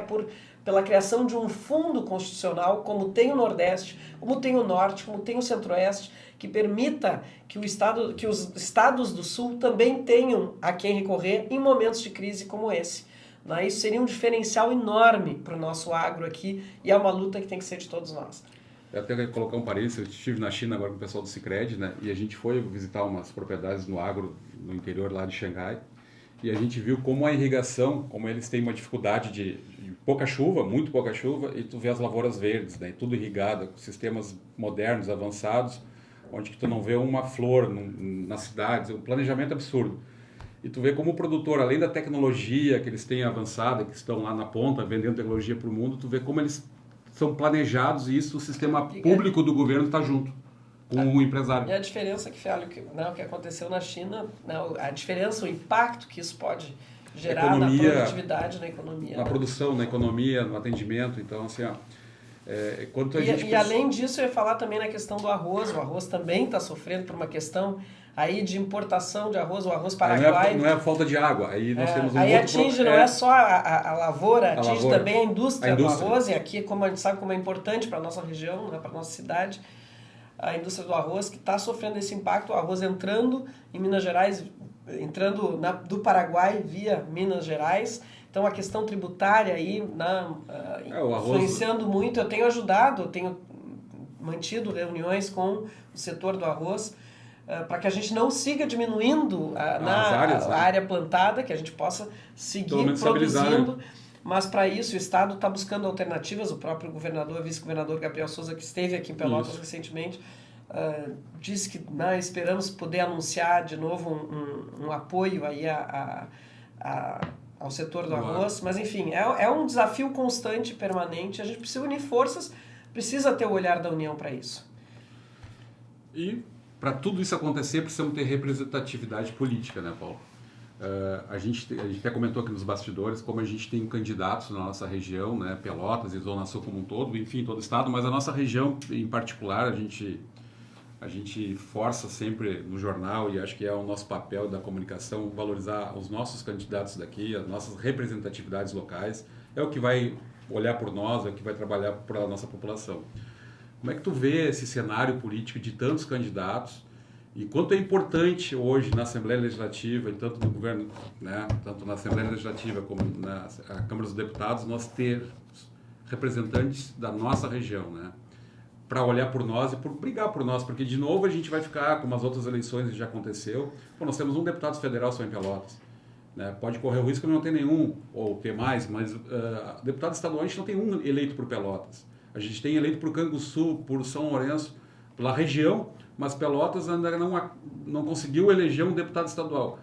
[SPEAKER 2] pela criação de um fundo constitucional, como tem o Nordeste, como tem o Norte, como tem o Centro-Oeste, que permita que os estados do Sul também tenham a quem recorrer em momentos de crise como esse. Isso seria um diferencial enorme para o nosso agro aqui, e é uma luta que tem que ser de todos nós.
[SPEAKER 1] Eu até quero colocar um parênteses, eu estive na China agora com o pessoal do Sicredi, né, e a gente foi visitar umas propriedades no agro, no interior lá de Xangai, e a gente viu como a irrigação, como eles têm uma dificuldade de pouca chuva, muito pouca chuva, e tu vê as lavouras verdes, né, tudo irrigado, com sistemas modernos, avançados, onde que tu não vê uma flor nas cidades, um planejamento absurdo. E tu vê como o produtor, além da tecnologia que eles têm avançada, que estão lá na ponta, vendendo tecnologia para o mundo, tu vê como eles são planejados e isso o sistema público do governo está junto com o empresário.
[SPEAKER 2] E a diferença o que aconteceu na China, a diferença, o impacto que isso pode gerar na produtividade, na economia.
[SPEAKER 1] Na produção, na economia, no atendimento. Então, assim,
[SPEAKER 2] além disso, eu ia falar também na questão do arroz. O arroz também está sofrendo por uma questão aí de importação de arroz, o arroz paraguaio.
[SPEAKER 1] Não é a falta de água. Aí nós temos
[SPEAKER 2] aí atinge, não é só a lavoura, atinge também a indústria do arroz. E aqui, como a gente sabe como é importante para a nossa região, para a nossa cidade, a indústria do arroz que está sofrendo esse impacto. O arroz entrando em Minas Gerais, entrando do Paraguai via Minas Gerais. Então a questão tributária aí influenciando muito. Eu tenho ajudado, tenho mantido reuniões com o setor do arroz para que a gente não siga diminuindo a área plantada, que a gente possa seguir produzindo. Mas para isso o Estado está buscando alternativas. O próprio governador, vice-governador Gabriel Souza, que esteve aqui em Pelotas recentemente, disse que esperamos poder anunciar de novo um apoio aí ao setor do arroz. Mas enfim, é um desafio constante, permanente. A gente precisa unir forças, precisa ter o olhar da União para isso.
[SPEAKER 1] E para tudo isso acontecer, precisamos ter representatividade política, né, Paulo? A gente até comentou aqui nos bastidores como a gente tem candidatos na nossa região, né, Pelotas e Zona Sul como um todo, enfim, todo o estado, mas a nossa região em particular, a gente força sempre no jornal, e acho que é o nosso papel da comunicação, valorizar os nossos candidatos daqui, as nossas representatividades locais, é o que vai olhar por nós, é o que vai trabalhar para a nossa população. Como é que tu vê esse cenário político de tantos candidatos e quanto é importante hoje na Assembleia Legislativa, e tanto no governo, né, tanto na Assembleia Legislativa como na Câmara dos Deputados, nós termos
[SPEAKER 3] representantes da nossa região, né? Para olhar por nós e por brigar por nós, porque de novo a gente vai ficar, como as outras eleições já aconteceu, nós temos um deputado federal só em Pelotas, né? Pode correr o risco de não ter nenhum, ou ter mais, mas deputado estadual a gente não tem um eleito por Pelotas. A gente tem eleito por Canguçu, por São Lourenço, pela região, mas Pelotas ainda não conseguiu eleger um deputado estadual.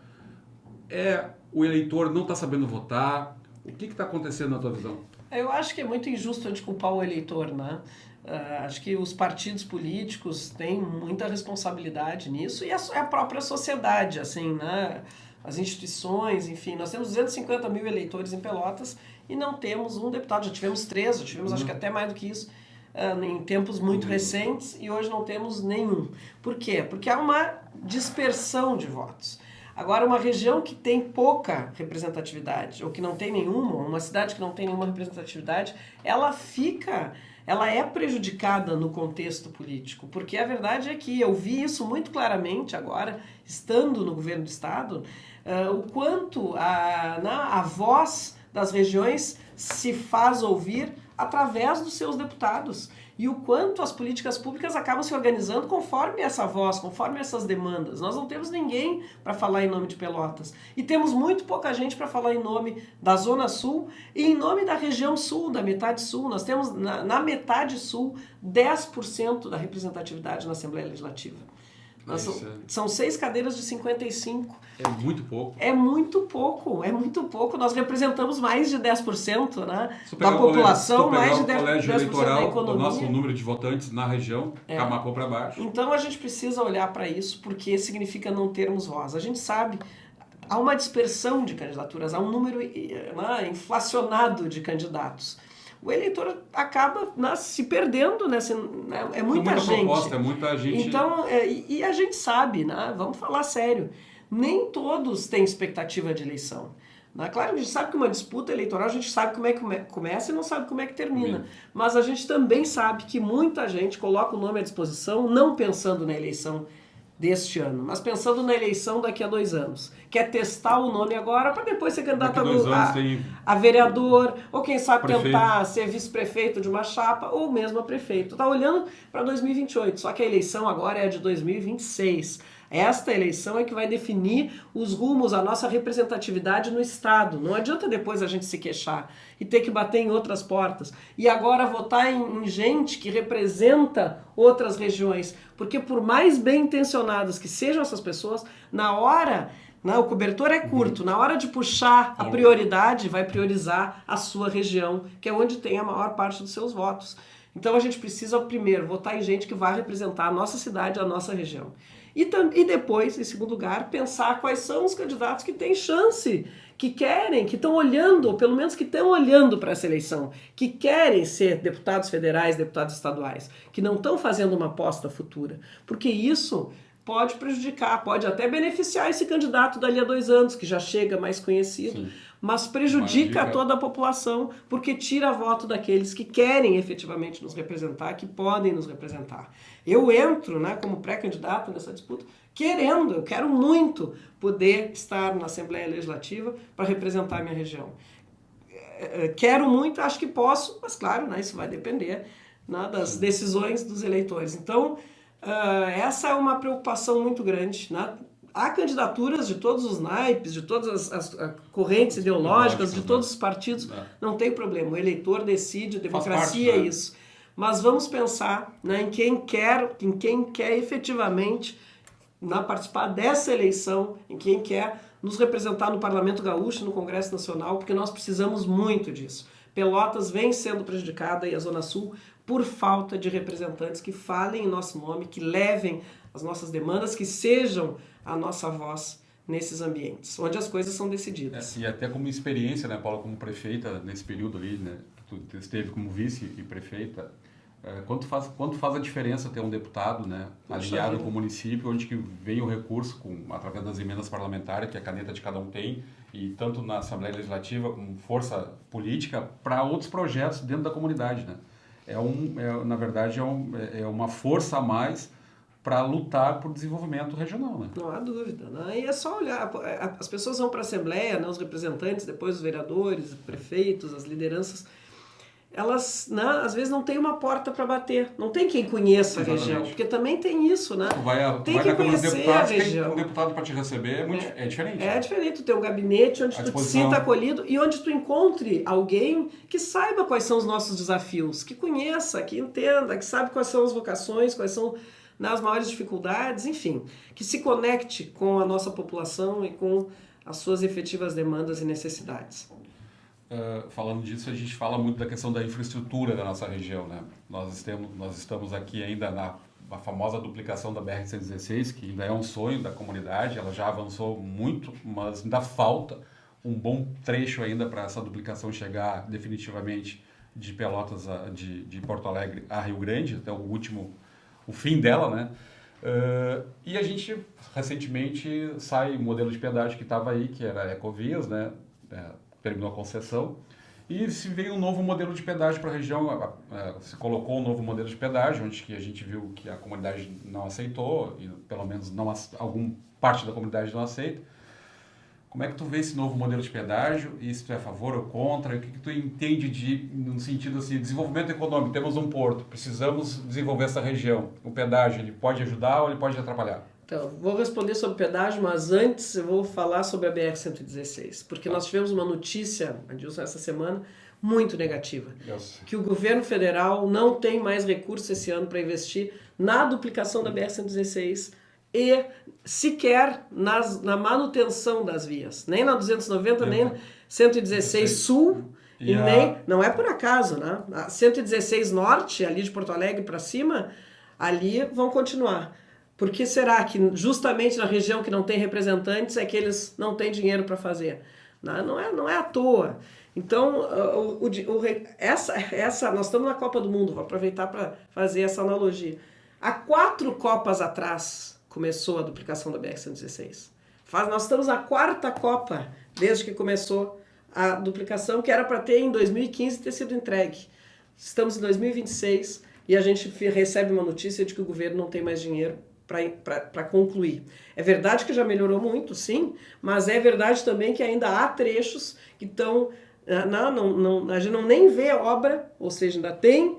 [SPEAKER 3] O eleitor não está sabendo votar. O que está acontecendo na tua visão?
[SPEAKER 2] Eu acho que é muito injusto a gente culpar o eleitor, né? Acho que os partidos políticos têm muita responsabilidade nisso e a própria sociedade, assim, né? As instituições, enfim. Nós temos 250 mil eleitores em Pelotas e não temos um deputado. Já tivemos 3, já tivemos acho que até mais do que isso em tempos muito recentes e hoje não temos nenhum. Por quê? Porque há uma dispersão de votos. Agora, uma região que tem pouca representatividade ou que não tem nenhuma, uma cidade que não tem nenhuma representatividade, ela é prejudicada no contexto político, porque a verdade é que eu vi isso muito claramente agora, estando no governo do estado, o quanto a voz das regiões se faz ouvir através dos seus deputados e o quanto as políticas públicas acabam se organizando conforme essa voz, conforme essas demandas. Nós não temos ninguém para falar em nome de Pelotas e temos muito pouca gente para falar em nome da Zona Sul e em nome da região sul, da metade sul. Nós temos na metade sul 10% da representatividade na Assembleia Legislativa. São 6 cadeiras de 55.
[SPEAKER 3] É muito pouco.
[SPEAKER 2] É muito pouco, é muito pouco. Nós representamos mais de 10%, né, da população, mais de 10%
[SPEAKER 3] colégio eleitoral,
[SPEAKER 2] da economia.
[SPEAKER 3] O nosso número de votantes na região, Camacô para baixo.
[SPEAKER 2] Então a gente precisa olhar para isso, porque significa não termos voz. A gente sabe, há uma dispersão de candidaturas, há um número inflacionado de candidatos. O eleitor acaba se perdendo, né? É muita gente.
[SPEAKER 3] Proposta, é muita gente.
[SPEAKER 2] Então, e a gente sabe, né? Vamos falar sério, nem todos têm expectativa de eleição. Né? Claro, a gente sabe que uma disputa eleitoral, a gente sabe como é que começa e não sabe como é que termina. Mas a gente também sabe que muita gente coloca o nome à disposição não pensando na eleição deste ano, mas pensando na eleição daqui a 2 anos. Quer testar o nome agora para depois ser candidato a vereador, ou quem sabe tentar ser vice-prefeito de uma chapa, ou mesmo a prefeito. Está olhando para 2028, só que a eleição agora é de 2026. Esta eleição é que vai definir os rumos, a nossa representatividade no Estado. Não adianta depois a gente se queixar e ter que bater em outras portas. E agora votar em gente que representa outras regiões. Porque por mais bem intencionadas que sejam essas pessoas, na hora, o cobertor é curto, na hora de puxar a prioridade, vai priorizar a sua região, que é onde tem a maior parte dos seus votos. Então a gente precisa, primeiro, votar em gente que vai representar a nossa cidade, a nossa região. E depois, em segundo lugar, pensar quais são os candidatos que têm chance, que querem, que estão olhando, ou pelo menos que estão olhando para essa eleição, que querem ser deputados federais, deputados estaduais, que não estão fazendo uma aposta futura. Porque isso pode prejudicar, pode até beneficiar esse candidato dali a 2 anos, que já chega mais conhecido, sim, mas prejudica toda a população, porque tira voto daqueles que querem efetivamente nos representar, que podem nos representar. Eu entro, né, como pré-candidato nessa disputa, eu quero muito poder estar na Assembleia Legislativa para representar a minha região. Quero muito, acho que posso, mas claro, né, isso vai depender, né, das decisões dos eleitores. Então, essa é uma preocupação muito grande, né? Há candidaturas de todos os naipes, de todas as correntes ideológicas, de todos os partidos, não tem problema. O eleitor decide, a democracia é isso. Mas vamos pensar, né, em quem quer efetivamente participar dessa eleição, em quem quer nos representar no Parlamento Gaúcho, no Congresso Nacional, porque nós precisamos muito disso. Pelotas vem sendo prejudicada e a Zona Sul por falta de representantes que falem em nosso nome, que levem as nossas demandas, que sejam a nossa voz nesses ambientes, onde as coisas são decididas.
[SPEAKER 3] E até como experiência, né, Paula, como prefeita, nesse período ali, né, tu esteve como vice e prefeita, quanto faz a diferença ter um deputado, né, alinhado com o município, onde que vem o recurso, através das emendas parlamentares, que a caneta de cada um tem, e tanto na Assembleia Legislativa como força política, para outros projetos dentro da comunidade, né? Na verdade, é uma força a mais para lutar por desenvolvimento regional, né?
[SPEAKER 2] Não há dúvida, né? E é só olhar, as pessoas vão para a Assembleia, né, os representantes, depois os vereadores, prefeitos, as lideranças. elas, né, às vezes não tem uma porta para bater, não tem quem conheça a região, porque também tem isso, né?
[SPEAKER 3] Tu vai
[SPEAKER 2] tem que conhecer a região.
[SPEAKER 3] Um deputado para te receber é diferente.
[SPEAKER 2] É diferente, tu ter um gabinete onde tu te sinta acolhido e onde tu encontre alguém que saiba quais são os nossos desafios, que conheça, que entenda, que sabe quais são as vocações, quais são as maiores dificuldades, enfim, que se conecte com a nossa população e com as suas efetivas demandas e necessidades.
[SPEAKER 3] Falando disso, a gente fala muito da questão da infraestrutura da nossa região, né? Nós estamos aqui ainda na famosa duplicação da BR-116, que ainda é um sonho da comunidade, ela já avançou muito, mas ainda falta um bom trecho ainda para essa duplicação chegar definitivamente de Pelotas, de Porto Alegre a Rio Grande, até o fim dela, né? E a gente, recentemente, sai o modelo de pedágio que estava aí, que era a Ecovias, né? Terminou a concessão, e se veio um novo modelo de pedágio para a região, se colocou um novo modelo de pedágio, onde que a gente viu que a comunidade não aceitou, e pelo menos alguma parte da comunidade não aceita. Como é que tu vê esse novo modelo de pedágio, e se tu é a favor ou contra, o que tu entende no sentido assim, desenvolvimento econômico? Temos um porto, precisamos desenvolver essa região, o pedágio, ele pode ajudar ou ele pode atrapalhar?
[SPEAKER 2] Então, vou responder sobre o pedágio, mas antes eu vou falar sobre a BR-116, porque nós tivemos uma notícia, Adilson, essa semana, muito negativa, que o governo federal não tem mais recursos esse ano para investir na duplicação da BR-116 e sequer na manutenção das vias, nem na 290, nem na 116 Sul, não é por acaso, né? A 116 Norte, ali de Porto Alegre para cima, ali vão continuar. Por que será que justamente na região que não tem representantes é que eles não têm dinheiro para fazer? Não é à toa. Então, nós estamos na Copa do Mundo, vou aproveitar para fazer essa analogia. Há 4 Copas atrás começou a duplicação da BR-116. Nós estamos na 4ª Copa desde que começou a duplicação, que era para ter em 2015 ter sido entregue. Estamos em 2026 e a gente recebe uma notícia de que o governo não tem mais dinheiro para concluir. É verdade que já melhorou muito, sim, mas é verdade também que ainda há trechos que estão... a gente não nem vê obra, ou seja, ainda tem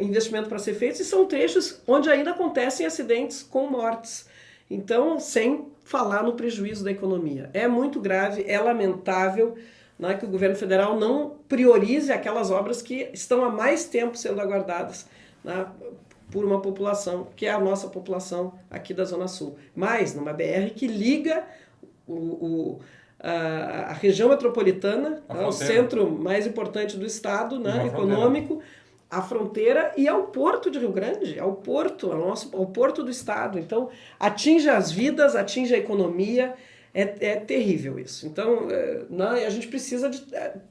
[SPEAKER 2] investimento para ser feito, e são trechos onde ainda acontecem acidentes com mortes. Então, sem falar no prejuízo da economia. É muito grave, é lamentável, né, que o governo federal não priorize aquelas obras que estão há mais tempo sendo aguardadas, né, por uma população, que é a nossa população aqui da Zona Sul. Mas numa BR que liga a região metropolitana, o centro mais importante do estado, né, econômico, a fronteira e ao Porto de Rio Grande, ao Porto do estado. Então, atinge as vidas, atinge a economia, é terrível isso. Então, a gente precisa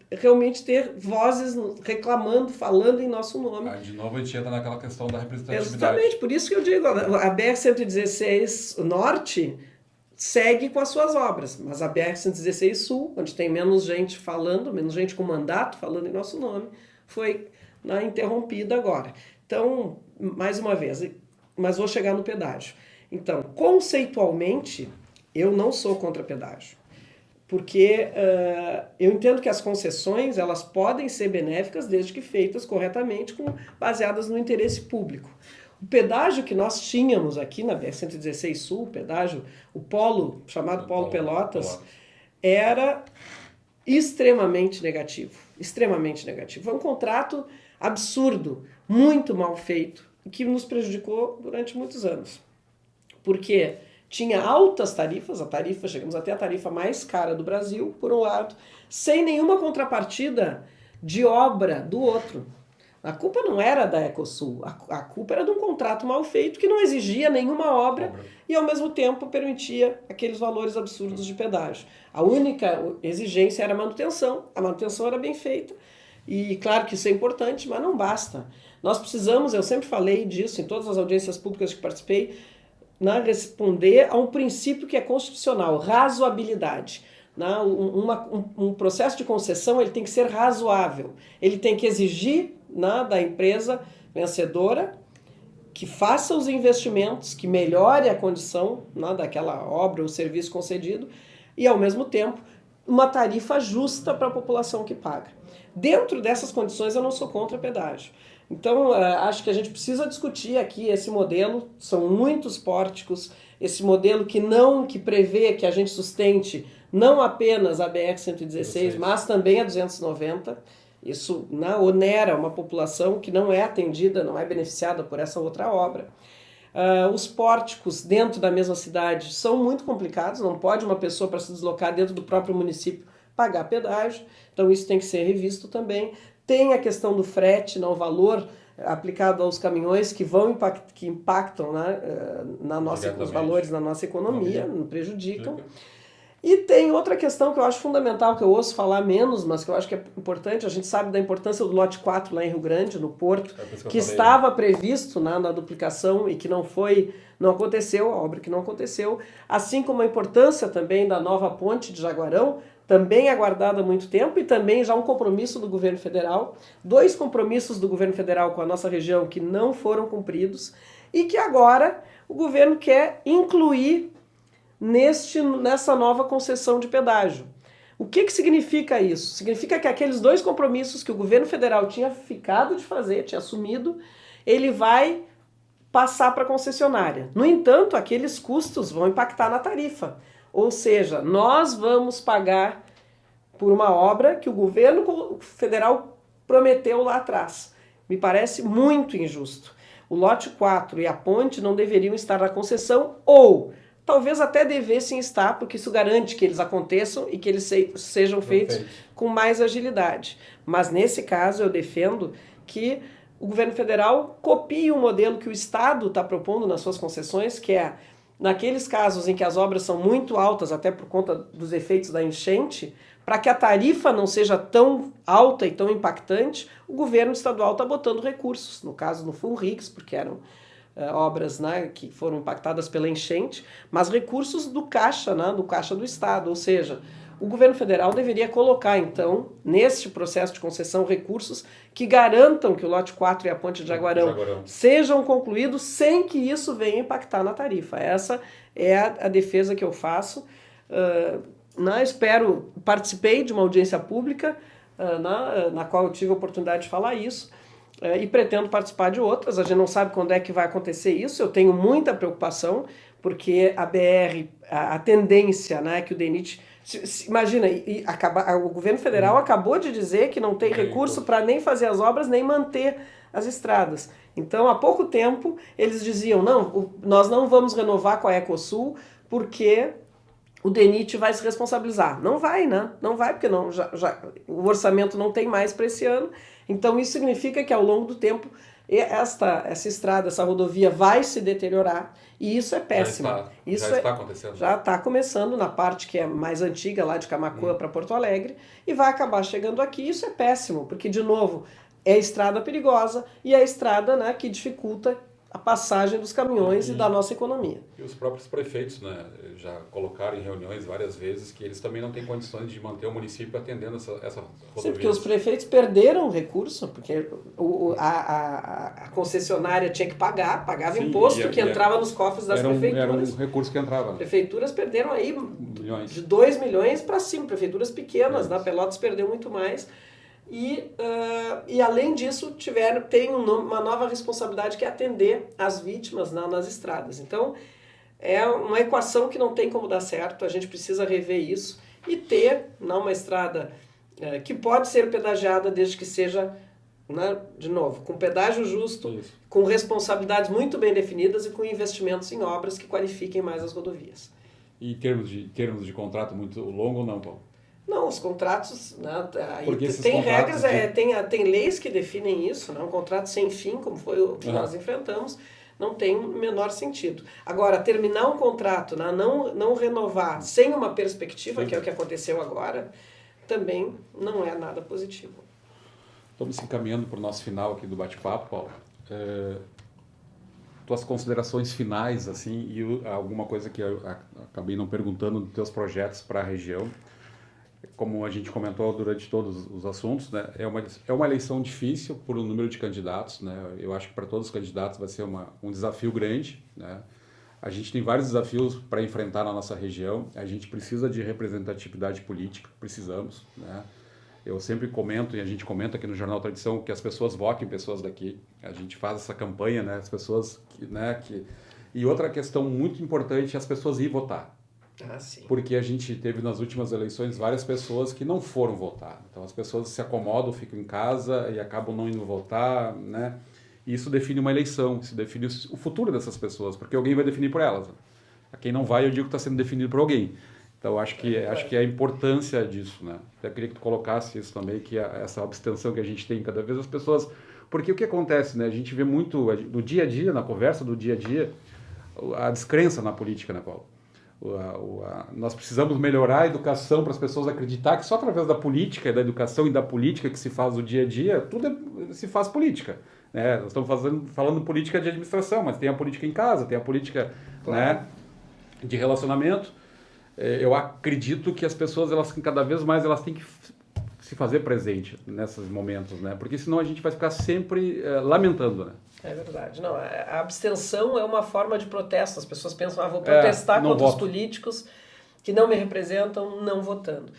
[SPEAKER 2] realmente ter vozes reclamando, falando em nosso nome.
[SPEAKER 3] De novo, a gente entra naquela questão da representatividade.
[SPEAKER 2] Exatamente, por isso que eu digo, a BR-116 Norte segue com as suas obras, mas a BR-116 Sul, onde tem menos gente falando, menos gente com mandato falando em nosso nome, foi interrompida agora. Então, mais uma vez, mas vou chegar no pedágio. Então, conceitualmente, eu não sou contra pedágio, porque eu entendo que as concessões elas podem ser benéficas desde que feitas corretamente, baseadas no interesse público. O pedágio que nós tínhamos aqui na BR-116 Sul, o polo, chamado Polo Pelotas, era extremamente negativo. Foi um contrato absurdo, muito mal feito, que nos prejudicou durante muitos anos. Porque tinha altas tarifas, chegamos até a tarifa mais cara do Brasil, por um lado, sem nenhuma contrapartida de obra do outro. A culpa não era da Ecosul, a culpa era de um contrato mal feito que não exigia nenhuma obra e, ao mesmo tempo, permitia aqueles valores absurdos de pedágio. A única exigência era a manutenção era bem feita e, claro que isso é importante, mas não basta. Nós precisamos, eu sempre falei disso em todas as audiências públicas que participei, responder a um princípio que é constitucional, razoabilidade. Um processo de concessão ele tem que ser razoável, ele tem que exigir da empresa vencedora que faça os investimentos, que melhore a condição daquela obra ou serviço concedido e, ao mesmo tempo, uma tarifa justa para a população que paga. Dentro dessas condições, eu não sou contra pedágio. Então, acho que a gente precisa discutir aqui esse modelo, são muitos pórticos, esse modelo que prevê que a gente sustente não apenas a BR-116, mas também a 290. Isso onera uma população que não é atendida, não é beneficiada por essa outra obra. Os pórticos dentro da mesma cidade são muito complicados, não pode uma pessoa para se deslocar dentro do próprio município pagar pedágio, então isso tem que ser revisto também. Tem a questão do frete, o valor aplicado aos caminhões que impactam os valores na nossa economia, não prejudicam. E tem outra questão que eu acho fundamental, que eu ouço falar menos, mas que eu acho que é importante. A gente sabe da importância do lote 4 lá em Rio Grande, no Porto, que estava previsto na duplicação e que não aconteceu, a obra que não aconteceu. Assim como a importância também da nova ponte de Jaguarão, também aguardada há muito tempo, e também já um compromisso do governo federal. 2 compromissos do governo federal com a nossa região que não foram cumpridos e que agora o governo quer incluir nessa nova concessão de pedágio. O que significa isso? Significa que aqueles 2 compromissos que o governo federal tinha ficado de fazer, tinha assumido, ele vai passar para a concessionária. No entanto, aqueles custos vão impactar na tarifa. Ou seja, nós vamos pagar por uma obra que o governo federal prometeu lá atrás. Me parece muito injusto. O lote 4 e a ponte não deveriam estar na concessão, ou talvez até devessem estar, porque isso garante que eles aconteçam e que eles sejam feitos com mais agilidade. Mas nesse caso eu defendo que o governo federal copie o modelo que o Estado está propondo nas suas concessões, que é, naqueles casos em que as obras são muito altas, até por conta dos efeitos da enchente, para que a tarifa não seja tão alta e tão impactante, o governo estadual está botando recursos, no caso no FUNRICS, porque eram obras que foram impactadas pela enchente, mas recursos do caixa do Estado, ou seja, o governo federal deveria colocar, então, neste processo de concessão, recursos que garantam que o lote 4 e a ponte de Jaguarão sejam concluídos sem que isso venha impactar na tarifa. Essa é a defesa que eu faço. Participei de uma audiência pública na qual eu tive a oportunidade de falar isso, e pretendo participar de outras. A gente não sabe quando é que vai acontecer isso. Eu tenho muita preocupação, porque a BR, a tendência, que o DENIT... Imagina, o governo federal acabou de dizer que não tem recurso para nem fazer as obras, nem manter as estradas. Então, há pouco tempo, eles diziam, nós não vamos renovar com a Ecosul, porque o DENIT vai se responsabilizar. Não vai, Não vai, porque o orçamento não tem mais para esse ano. Então, isso significa que ao longo do tempo, essa estrada, essa rodovia vai se deteriorar, e isso é péssimo.
[SPEAKER 3] Já está acontecendo.
[SPEAKER 2] Já está começando na parte que é mais antiga, lá de Camaquã para Porto Alegre, e vai acabar chegando aqui. Isso é péssimo, porque, de novo, é estrada perigosa e é estrada que dificulta a passagem dos caminhões e da nossa economia.
[SPEAKER 3] E os próprios prefeitos já colocaram em reuniões várias vezes que eles também não têm condições de manter o município atendendo essa rodovia.
[SPEAKER 2] Sim, porque os prefeitos perderam recurso, porque a concessionária tinha que pagava imposto que entrava nos cofres das prefeituras.
[SPEAKER 3] Era um recurso que entrava.
[SPEAKER 2] Prefeituras perderam aí de 2 milhões para cima, prefeituras pequenas, Pelotas perdeu muito mais. E além disso, tem uma nova responsabilidade, que é atender as vítimas nas estradas. Então, é uma equação que não tem como dar certo, a gente precisa rever isso e ter uma estrada que pode ser pedagiada desde que seja, de novo, com pedágio justo, com responsabilidades muito bem definidas e com investimentos em obras que qualifiquem mais as rodovias.
[SPEAKER 3] E termos de contrato muito longo ou não, Paulo?
[SPEAKER 2] Não, os contratos, tem regras, tem leis que definem isso, um contrato sem fim, como foi o que nós enfrentamos, não tem o menor sentido. Agora, terminar um contrato, não renovar sem uma perspectiva, que é o que aconteceu agora, também não é nada positivo.
[SPEAKER 3] Estamos se encaminhando para o nosso final aqui do bate-papo, Paulo. Tuas considerações finais, e alguma coisa que eu acabei não perguntando dos teus projetos para a região. Como a gente comentou durante todos os assuntos, é uma eleição difícil por um número de candidatos. Eu acho que para todos os candidatos vai ser um desafio grande.
[SPEAKER 1] A gente tem vários desafios para enfrentar na nossa região. A gente precisa de representatividade política, precisamos, né? Eu sempre comento, e a gente comenta aqui no Jornal Tradição, que as pessoas votem pessoas daqui. A gente faz essa campanha, né? As pessoas E outra questão muito importante é as pessoas ir votar.
[SPEAKER 2] Sim.
[SPEAKER 1] Porque a gente teve nas últimas eleições várias pessoas que não foram votar. Então as pessoas se acomodam, ficam em casa e acabam não indo votar, né? E isso define uma eleição, isso define o futuro dessas pessoas, porque alguém vai definir por elas. A quem não vai, eu digo que está sendo definido por alguém. Então, acho que é a importância disso, né? Até queria que tu colocasse isso também, que essa abstenção que a gente tem cada vez as pessoas... Porque o que acontece, né? A gente vê muito no dia a dia, na conversa do dia a dia, a descrença na política, né, Paulo? Nós precisamos melhorar a educação para as pessoas acreditar que só através da política, da educação e da política que se faz o dia a dia, se faz política. Né? Nós estamos falando política de administração, mas tem a política em casa, tem a política, né, de relacionamento. Eu acredito que as pessoas, cada vez mais, elas têm que se fazer presente nesses momentos, né? Porque senão a gente vai ficar sempre lamentando, né?
[SPEAKER 2] É verdade. Não, a abstenção é uma forma de protesto. As pessoas pensam, vou protestar contra os políticos que não me representam não votando.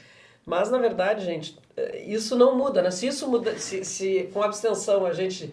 [SPEAKER 2] Mas, na verdade, gente, isso não muda, né? Se isso muda, se com abstenção a gente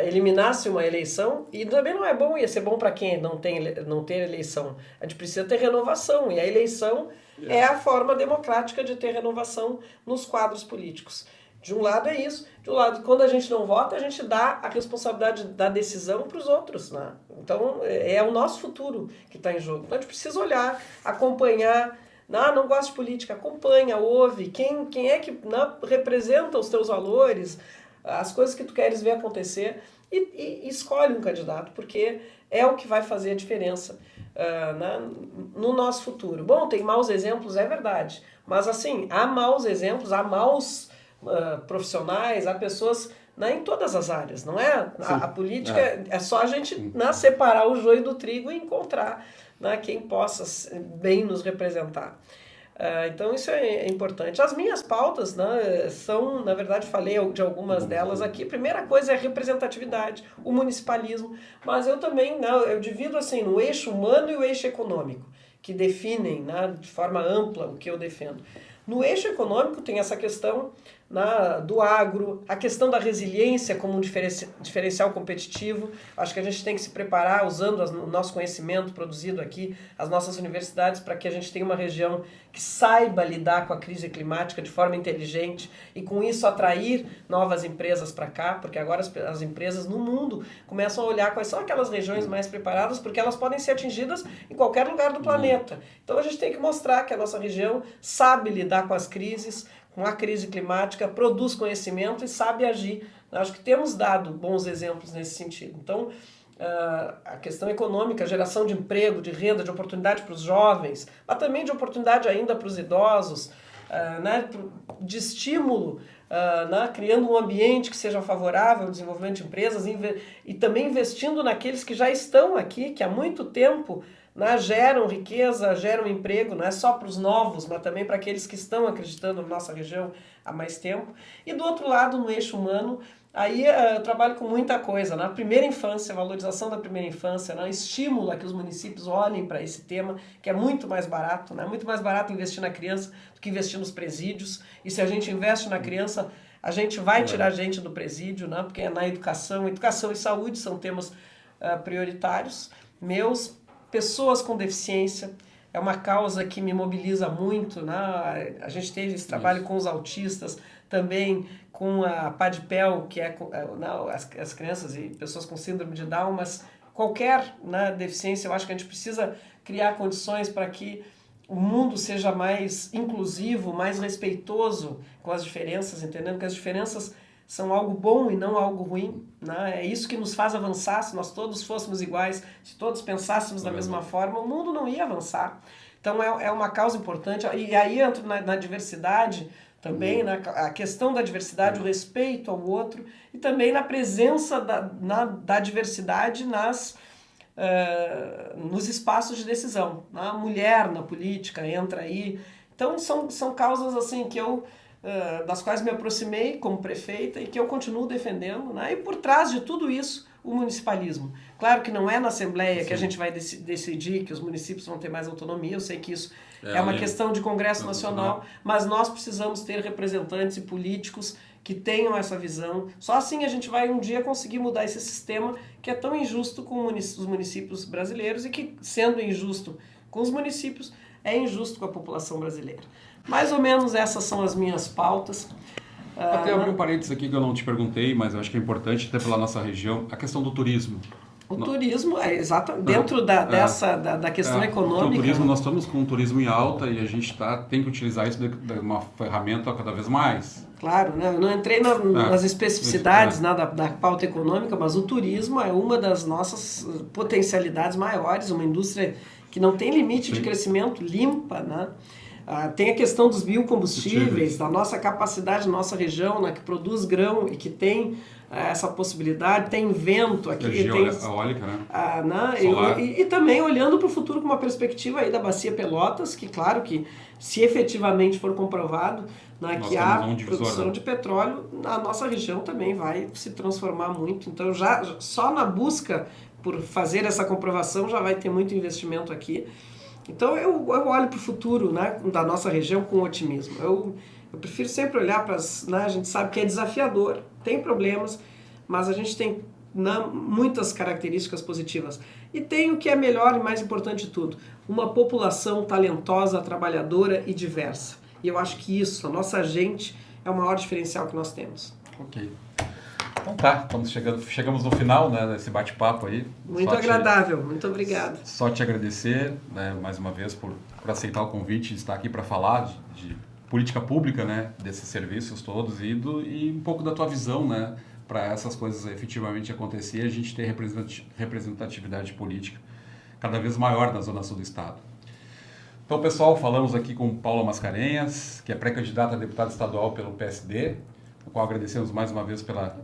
[SPEAKER 2] eliminasse uma eleição, e também não é bom, ia ser bom para quem não ter eleição. A gente precisa ter renovação, e a eleição é a forma democrática de ter renovação nos quadros políticos. De um lado é isso, de um lado, quando a gente não vota, a gente dá a responsabilidade da decisão para os outros, né? Então, é o nosso futuro que está em jogo. Então, a gente precisa olhar, acompanhar. Não gosta de política, acompanha, ouve. Quem é que representa os teus valores, as coisas que tu queres ver acontecer, e escolhe um candidato, porque é o que vai fazer a diferença no nosso futuro. Bom, tem maus exemplos, é verdade, mas assim, há maus exemplos, há maus profissionais, há pessoas em todas as áreas, não é? A política é só a gente separar o joio do trigo e encontrar quem possa bem nos representar. Então isso é importante. As minhas pautas são, na verdade, falei de algumas delas aqui. A primeira coisa é a representatividade, o municipalismo, mas eu também eu divido assim no eixo humano e o eixo econômico, que definem de forma ampla o que eu defendo. No eixo econômico tem essa questão do agro, a questão da resiliência como um diferencial competitivo. Acho que a gente tem que se preparar usando o nosso conhecimento produzido aqui, as nossas universidades, para que a gente tenha uma região que saiba lidar com a crise climática de forma inteligente e com isso atrair novas empresas para cá, porque agora as empresas no mundo começam a olhar quais são aquelas regiões mais preparadas, porque elas podem ser atingidas em qualquer lugar do planeta. Então a gente tem que mostrar que a nossa região sabe lidar com as crises, com a crise climática, produz conhecimento e sabe agir. Acho que temos dado bons exemplos nesse sentido. Então, a questão econômica, geração de emprego, de renda, de oportunidade para os jovens, mas também de oportunidade ainda para os idosos, de estímulo, criando um ambiente que seja favorável ao desenvolvimento de empresas e também investindo naqueles que já estão aqui, que há muito tempo geram riqueza, geram emprego, não é só para os novos, mas também para aqueles que estão acreditando na nossa região há mais tempo. E do outro lado, no eixo humano, aí eu trabalho com muita coisa, na primeira infância, valorização da primeira infância, estímulo a que os municípios olhem para esse tema, que é muito mais barato, é muito mais barato investir na criança do que investir nos presídios. E se a gente investe na criança, a gente vai tirar gente do presídio, porque é na educação e saúde são temas prioritários meus. Pessoas com deficiência é uma causa que me mobiliza muito, A gente teve esse trabalho com os autistas, também com a PADPEL, que é as crianças e pessoas com síndrome de Down, mas qualquer deficiência, eu acho que a gente precisa criar condições para que o mundo seja mais inclusivo, mais respeitoso com as diferenças, entendendo que as diferenças são algo bom e não algo ruim, É isso que nos faz avançar. Se nós todos fôssemos iguais, se todos pensássemos da mesma forma, o mundo não ia avançar. Então é uma causa importante. E aí entra na diversidade também, a questão da diversidade, o respeito ao outro e também na presença da diversidade nos espaços de decisão. A mulher na política entra aí. Então são causas assim que das quais me aproximei como prefeita e que eu continuo defendendo, E por trás de tudo isso, o municipalismo. Claro que não é na Assembleia que a gente vai decidir que os municípios vão ter mais autonomia, eu sei que isso é uma questão de Congresso Nacional, mas nós precisamos ter representantes e políticos que tenham essa visão. Só assim a gente vai um dia conseguir mudar esse sistema que é tão injusto com os municípios brasileiros e que, sendo injusto com os municípios, é injusto com a população brasileira. Mais ou menos essas são as minhas pautas.
[SPEAKER 3] Até abrir um parênteses aqui que eu não te perguntei, mas eu acho que é importante, até pela nossa região, a questão do turismo.
[SPEAKER 2] O turismo, dentro da questão econômica.
[SPEAKER 3] O turismo, nós estamos com um turismo em alta e a gente tem que utilizar isso de uma ferramenta cada vez mais.
[SPEAKER 2] Claro, né? Eu não entrei nas especificidades da pauta econômica, mas o turismo é uma das nossas potencialidades maiores, uma indústria que não tem limite de crescimento, limpa, né? Tem a questão dos biocombustíveis, da nossa capacidade, nossa região, né, que produz grão e que tem essa possibilidade, tem vento aqui.
[SPEAKER 3] Energia eólica, né?
[SPEAKER 2] E também olhando para o futuro com uma perspectiva aí da Bacia Pelotas, que claro que se efetivamente for comprovado, né, que há produção de petróleo, a nossa região também vai se transformar muito. Então já só na busca por fazer essa comprovação já vai ter muito investimento aqui. Então eu olho para o futuro, né, da nossa região com otimismo. Eu prefiro sempre olhar para a gente sabe que é desafiador, tem problemas, mas a gente tem muitas características positivas. E tem o que é melhor e mais importante de tudo, uma população talentosa, trabalhadora e diversa. E eu acho que isso, a nossa gente, é o maior diferencial que nós temos.
[SPEAKER 3] Ok. Então tá, chegamos no final, né, desse bate-papo aí.
[SPEAKER 2] Muito agradável, muito obrigado.
[SPEAKER 3] Só te agradecer, né, mais uma vez por aceitar o convite e estar aqui para falar de política pública, né, desses serviços todos e um pouco da tua visão, né, para essas coisas efetivamente acontecer, a gente ter representatividade política cada vez maior na Zona Sul do Estado. Então, pessoal, falamos aqui com Paula Mascarenhas, que é pré-candidata a deputada estadual pelo PSD, o qual agradecemos mais uma vez pela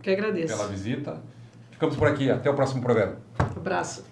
[SPEAKER 3] visita. Ficamos por aqui. Até o próximo programa.
[SPEAKER 2] Um abraço.